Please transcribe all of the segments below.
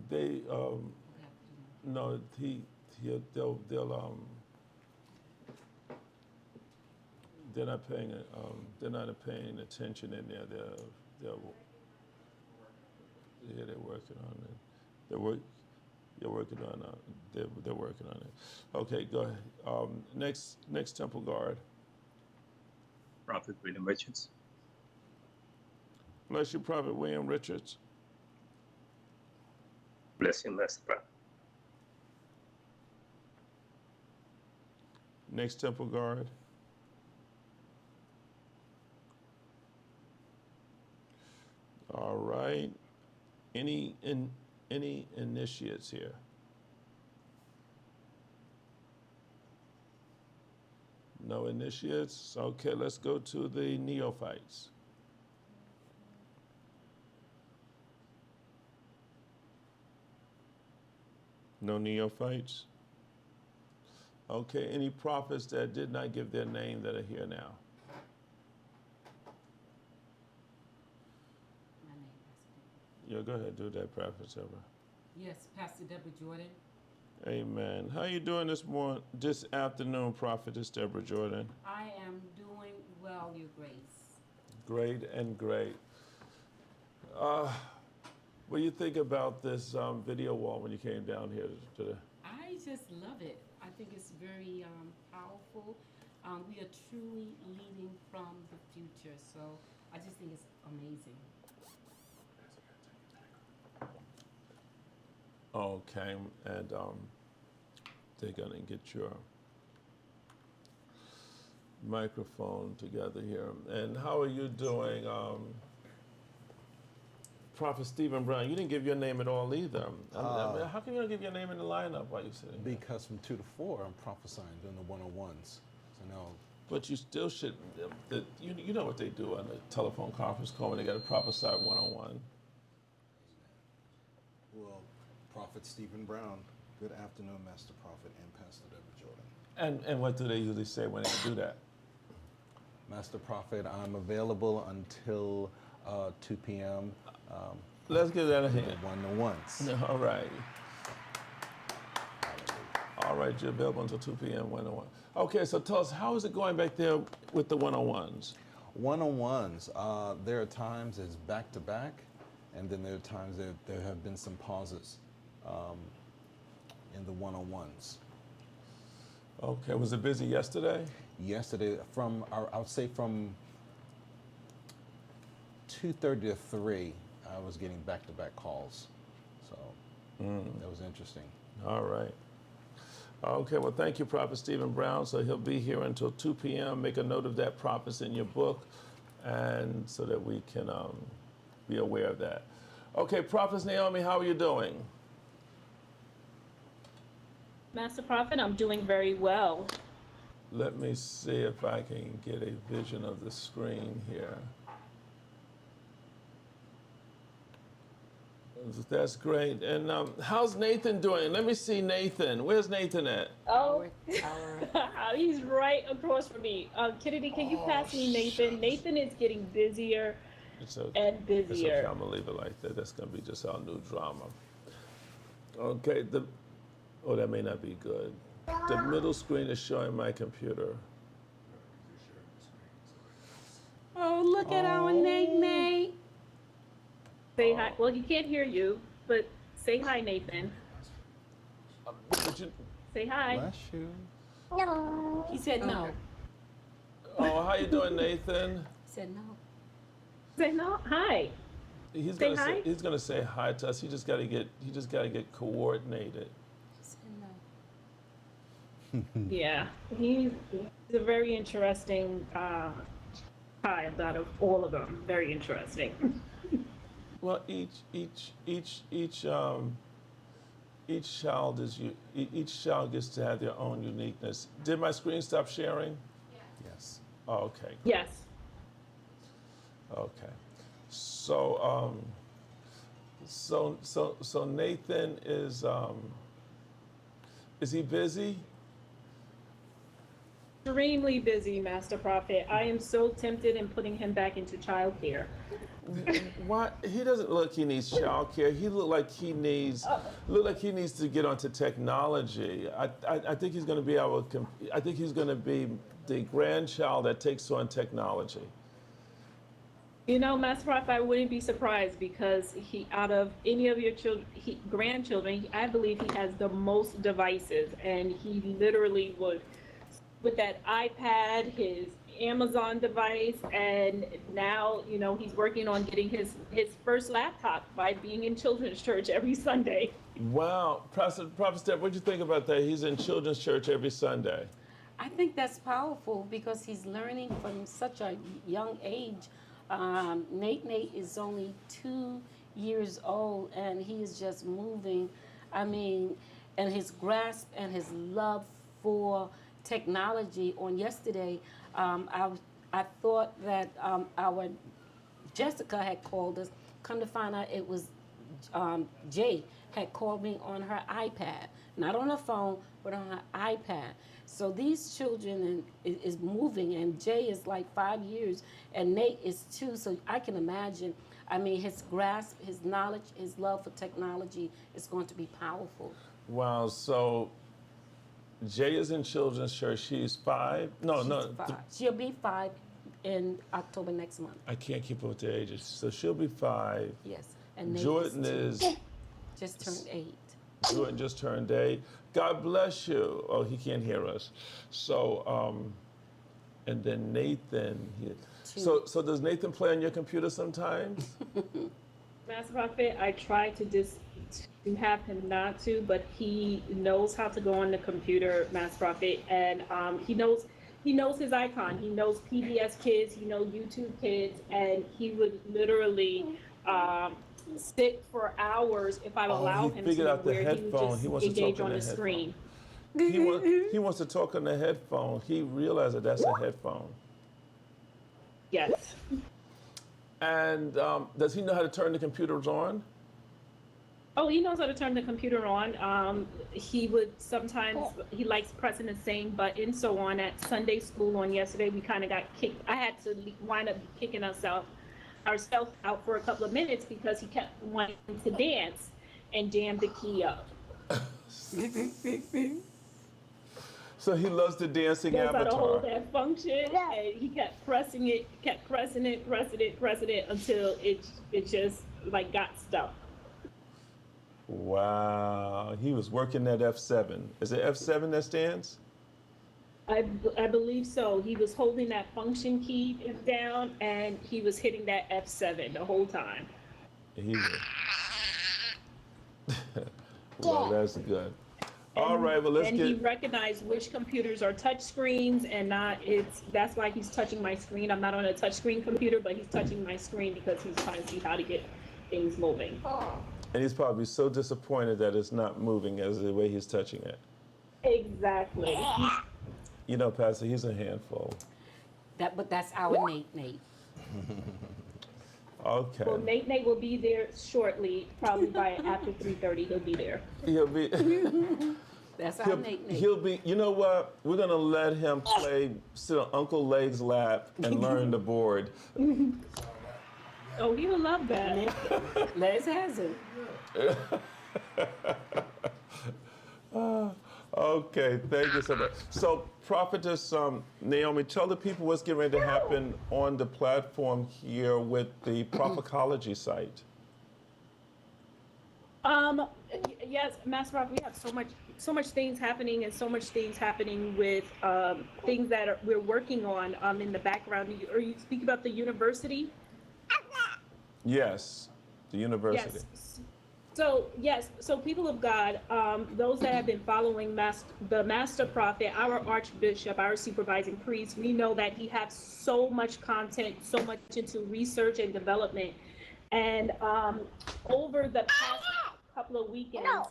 they no they'll they're not paying attention in there. They're working on it. You're working on they're working on it. Okay, go ahead. Next temple guard. Prophet William Richards. Bless you, Prophet William Richards. Bless you, Master Prophet. Next temple guard. All right. Any initiates here? No initiates? Okay, let's go to the neophytes. No neophytes? Okay, any prophets that did not give their name that are here now? My name, Pastor. Yeah, go ahead, do that, Prophet Deborah. Yes, Pastor Deborah Jordan. Amen. How you doing this afternoon, Prophetess Deborah Jordan? I am doing well, Your Grace. Great and great. What do you think about this video wall when you came down here today? I just love it. I think it's very powerful. We are truly leading from the future, so I just think it's amazing. Okay, and they're gonna get your microphone together here. And how are you doing, Prophet Stephen Brown? You didn't give your name at all either. How come you don't give your name in the lineup while you're sitting here? Because from 2 to 4, I'm prophesying doing the 101s. So now, But you still should, you know what they do on the telephone conference call when they got to prophesy 101. well, Prophet Stephen Brown, good afternoon, Master Prophet and Pastor Deborah Jordan. And what do they usually say when they do that? Master Prophet, I'm available until 2 p.m. Let's get that ahead. 101s. All right. All right, you're available until 2 p.m. 101. Okay, so tell us, how is it going back there with the 101s? 101s, there are times it's back to back, and then there are times there have been some pauses in the 101s. Okay, was it busy yesterday? Yesterday, I would say from 2:30 to 3, I was getting back-to-back calls. So that was interesting. All right. Okay, well, thank you, Prophet Stephen Brown. So he'll be here until 2 p.m. Make a note of that, prophets, in your book, and so that we can be aware of that. Okay, Prophetess Naomi, how are you doing? Master Prophet, I'm doing very well. Let me see if I can get a vision of the screen here. That's great. And how's Nathan doing? Let me see Nathan. Where's Nathan at? Oh, he's right across from me. Kennedy, can you pass me Nathan? Shucks. Nathan is getting busier It's okay. and It's busier. okay. I'm gonna leave it like that. That's gonna be just our new drama. Okay. Oh, that may not be good. The middle screen is showing my computer. Oh, look at our Nate. Say hi. Well, he can't hear you, but say hi, Nathan. But you, Say hi. Bless you. He said no. oh, how you doing, Nathan? He said no. Say no. Hi. He's Say gonna say hi. he's gonna say hi to us. He just gotta get coordinated. He said no. Yeah, he's a very interesting child out of all of them. Very interesting. Well, each child each child gets to have their own uniqueness. Did my screen stop sharing? Yes. Oh, okay. Yes. Okay. So Nathan is he busy? Extremely busy, Master Prophet. I am so tempted in putting him back into childcare. Why he doesn't look he needs childcare. He look like he needs to get onto technology. I think he's going to be I think he's going to be the grandchild that takes on technology. You know, Master Prophet, I wouldn't be surprised because out of any of your children, grandchildren, I believe he has the most devices, and he literally would, with that iPad, his Amazon device, and now, he's working on getting his first laptop by being in children's church every Sunday. Wow, Prophet Steph, what'd you think about that? He's in children's church every Sunday. I think that's powerful because he's learning from such a young age. Nate is only 2 years old and he is just moving. I mean, and his grasp and his love for technology. On yesterday, I thought that our Jessica had called us. Come to find out, it was Jay had called me on her iPad, not on her phone, but on her iPad. So these children is moving, and Jay is like 5 years, and Nate is 2. So I can imagine. I mean, his grasp, his knowledge, his love for technology is going to be powerful. Wow, so Jay is in children's church. She's 5. No, She's no. 5. She'll be 5 in October next month. I can't keep up with the ages. So she'll be 5. Yes, and Nate Jordan is is 2. Just turned 8. Jordan just turned 8. God bless you. Oh, he can't hear us. So, and then Nathan. So does Nathan play on your computer sometimes? Master Prophet, I try to have him not to, but he knows how to go on the computer, Master Prophet, and he knows his icon. He knows PBS Kids, he knows YouTube Kids, and he would literally sit for hours if I allow him to, out the where headphone. he would just engage on the screen. He wants to talk on the headphone. He realized that that's a headphone. Yes. And does he know how to turn the computers on? Oh, he knows how to turn the computer on. He would sometimes, he likes pressing the same button. So on at Sunday school on yesterday, we kind of got kicked. I had to wind up kicking ourselves out for a couple of minutes because he kept wanting to dance and jam the key up. So he loves the dancing Knows how to hold avatar. that function, and he kept pressing it until it just like got stuck. Wow, he was working that F7. Is it F7 that stands? I believe so. He was holding that function key down, and he was hitting that F7 the whole time. Well, that's good. All right, well, let's and get. he recognized which computers are touch screens and not. That's why he's touching my screen. I'm not on a touch screen computer, but he's touching my screen because he's trying to see how to get things moving. And he's probably so disappointed that it's not moving as the way he's touching it. Exactly. You know, Pastor, he's a handful. But that's our Nate. Okay. Well, Nate will be there shortly, probably by after 3:30. He'll be there. He'll be. That's our Nate. He'll be. You know what? We're gonna let him sit on Uncle Leg's lap and learn the board. Oh, he will love that. Les has it. Okay, thank you so much. So, Prophetess Naomi, tell the people what's getting ready to happen on the platform here with the Prophecology site. Yes, Master Prophet, we have so much things happening, and so much things happening with things that we're working on in the background. Are you speaking about the university? Yes, the university. Yes. So people of God, those that have been following the Master Prophet, our Archbishop, our supervising priest, we know that he has so much content, so much into research and development. And over the past couple of weekends,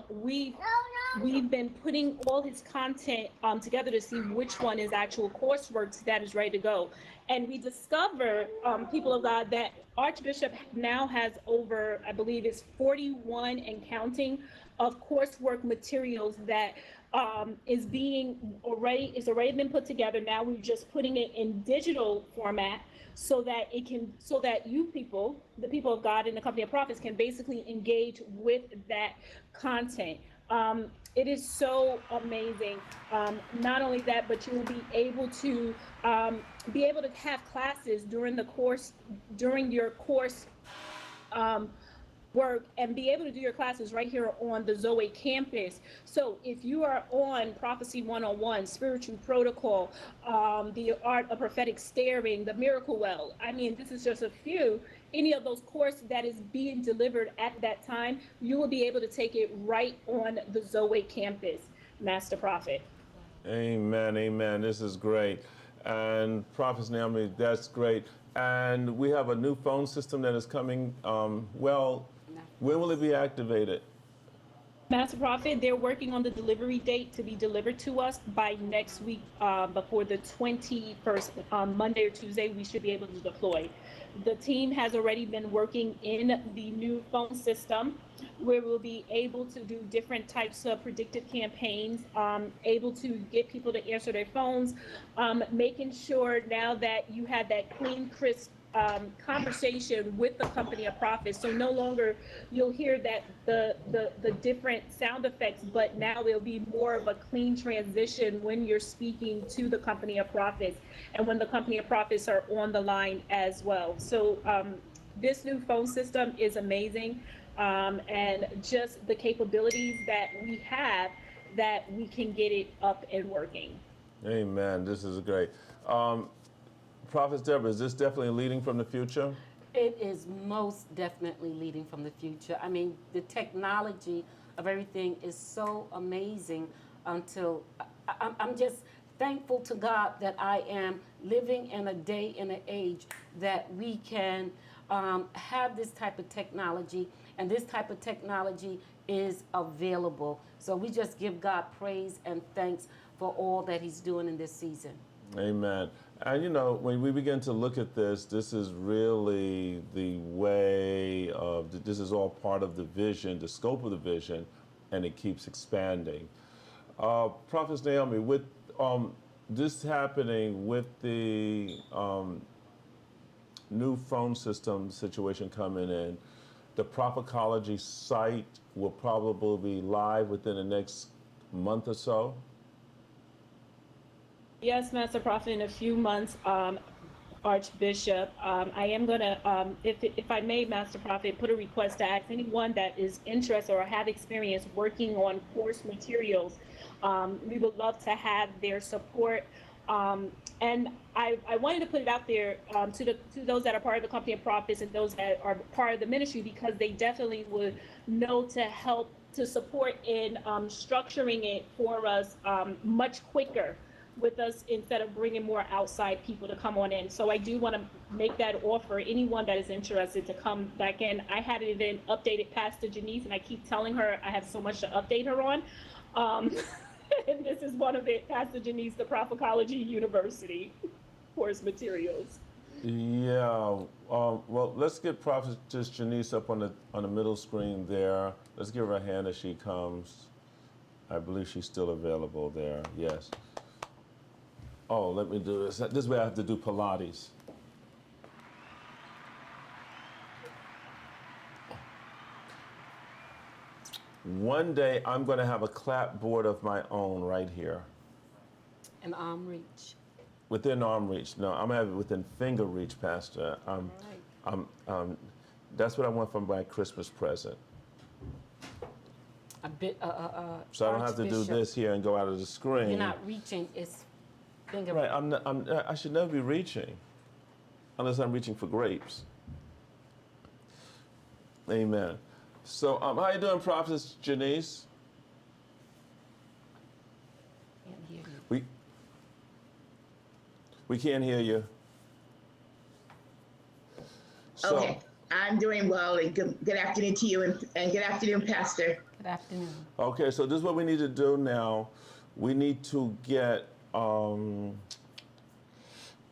we've been putting all his content together to see which one is actual coursework that is ready to go. And we discovered, people of God, that Archbishop now has over, I believe it's 41 and counting of coursework materials that is already been put together. Now we're just putting it in digital format so that you people, the people of God in the company of prophets, can basically engage with that content. It is so amazing. Not only that, but you will be able to have classes during your course um, work, and be able to do your classes right here on the Zoe campus. So if you are on Prophecy 101, Spiritual Protocol, the Art of Prophetic Staring, the Miracle Well, I mean, this is just a few. Any of those courses that is being delivered at that time, you will be able to take it right on the Zoe campus, Master Prophet. Amen, amen. This is great. And Prophet Naomi, that's great. And we have a new phone system that is coming. When will it be activated? Master Prophet, they're working on the delivery date to be delivered to us by next week, before the 21st, Monday or Tuesday, we should be able to deploy. The team has already been working in the new phone system where we'll be able to do different types of predictive campaigns, able to get people to answer their phones, making sure now that you have that clean, crisp conversation with the company of prophets. So no longer you'll hear that the different sound effects, but now it'll be more of a clean transition when you're speaking to the company of prophets and when the company of prophets are on the line as well. So this new phone system is amazing, and just the capabilities that we have, that we can get it up and working. Amen. This is great. Prophet Deborah, is this definitely leading from the future? It is most definitely leading from the future. I mean, the technology of everything is so amazing until I'm just thankful to God that I am living in a day and an age that we can have this type of technology, and this type of technology is available. So we just give God praise and thanks for all that He's doing in this season. Amen. And you know, when we begin to look at this is really the way of, this is all part of the vision, the scope of the vision, and it keeps expanding. Prophet Naomi, with this happening, with the new phone system situation coming in, the Prophetology site will probably be live within the next month or so. Yes, Master Prophet, in a few months, Archbishop, I am going to, if I may, Master Prophet, put a request to ask anyone that is interested or have experience working on course materials. We would love to have their support. And I wanted to put it out there to those that are part of the company of prophets and those that are part of the ministry, because they definitely would know to help to support in structuring it for us much quicker with us, instead of bringing more outside people to come on in. So I do want to make that offer. Anyone that is interested to come back in. I haven't even updated Pastor Janice, and I keep telling her I have so much to update her on. And this is one of it, Pastor Janice, the Prophetology University course materials. Yeah. Well, let's get Prophetess Janice up on the middle screen there. Let's give her a hand as she comes. I believe she's still available there. Yes. Oh, let me do this. This way I have to do Pilates. One day I'm going to have a clapboard of my own right here. An arm reach. Within arm reach. No, I'm going to have it within finger reach, Pastor. That's what I want from my Christmas present. A bit, So I don't have to do this here and go out of the screen. You're not reaching, it's finger. Right, I should never be reaching unless I'm reaching for grapes. Amen. So, how you doing, Prophetess Janice? Can't hear you. We can't hear you. So, Okay, I'm doing well, and good afternoon to you, and good afternoon, Pastor. Good afternoon. okay, so this is what we need to do now. We need to get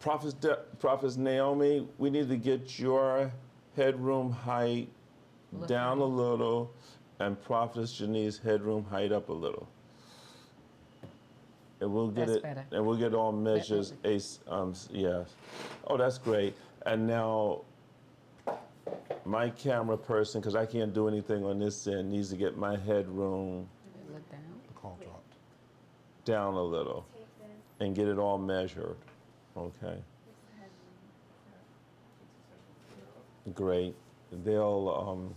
Prophet Naomi, we need to get your headroom height down a little, and Prophetess Janice's headroom height up a little. And we'll get That's it, better. and we'll get all measures. Yes. Oh, that's great. And now, my camera person, because I can't do anything on this end, needs to get my headroom Look down. The call dropped. down a little and get it all measured. Okay. Great. They'll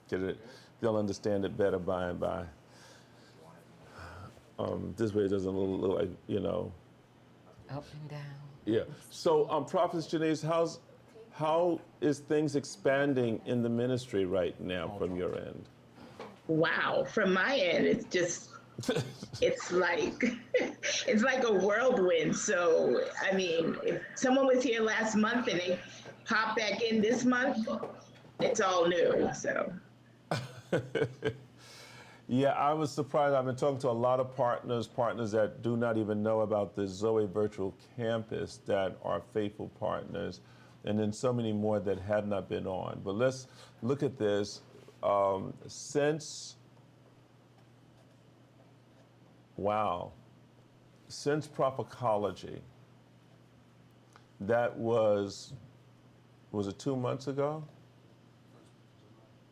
get it. They'll understand it better by and by. This way it doesn't look like, Up and down. Yeah. So, Prophetess Janice, how is things expanding in the ministry right now from your end? Wow. From my end, it's just, it's like, it's like a whirlwind. So, I mean, if someone was here last month and they pop back in this month, it's all new. So, Yeah, I was surprised. I've been talking to a lot of partners that do not even know about the Zoe Virtual Campus that are faithful partners, and then so many more that have not been on. But let's look at this. Since Prophecology, that was it 2 months ago?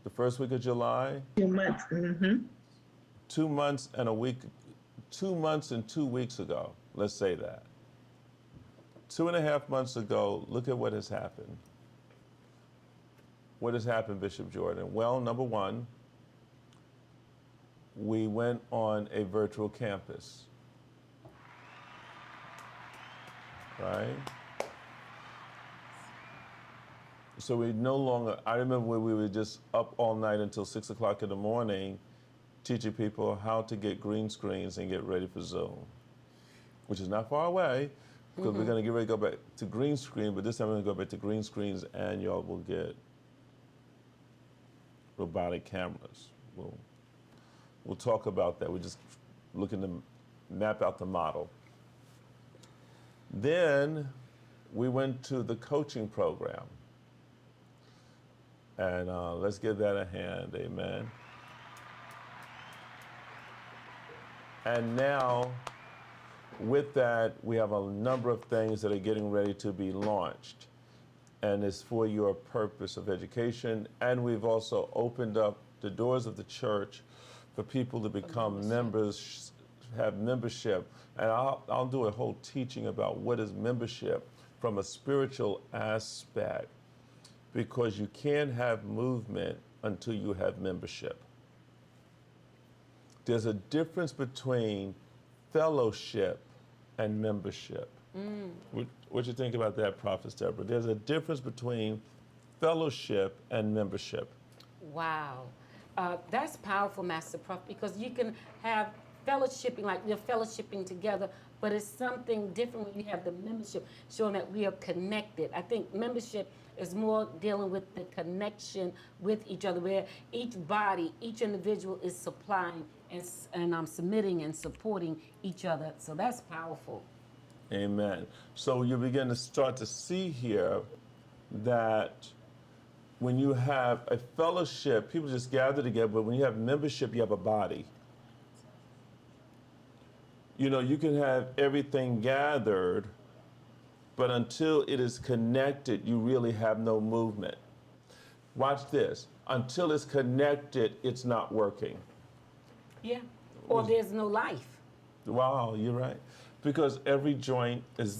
The first week of July? 2 months. Mm-hmm. 2 months and a week, 2 months and 2 weeks ago, let's say that. 2.5 months ago, look at what has happened. What has happened, Bishop Jordan? Well, number one, we went on a virtual campus, right? So we no longer, I remember when we were just up all night until 6 o'clock in the morning teaching people how to get green screens and get ready for Zoom, which is not far away because we're going to get ready to go back to green screen, but this time we're going to go back to green screens and y'all will get robotic cameras. We'll talk about that. We're just looking to map out the model. Then we went to the coaching program. And let's give that a hand, amen. And now, with that, we have a number of things that are getting ready to be launched. And it's for your purpose of education. And we've also opened up the doors of the church for people to become members, have membership. And I'll do a whole teaching about what is membership from a spiritual aspect, because you can't have movement until you have membership. There's a difference between fellowship and membership. What you think about that, Prophet Deborah? There's a difference between fellowship and membership. Wow. That's powerful, Master Prof, because you can have fellowshipping, like we're fellowshipping together, but it's something different when you have the membership, showing that we are connected. I think membership is more dealing with the connection with each other, where each body, each individual is supplying and submitting and supporting each other. So that's powerful. Amen. So you begin to start to see here that when you have a fellowship, people just gather together, but when you have membership, you have a body. You know, you can have everything gathered, but until it is connected, you really have no movement. Watch this. Until it's connected, it's not working. Yeah. Or there's no life. Wow, you're right. Because every joint is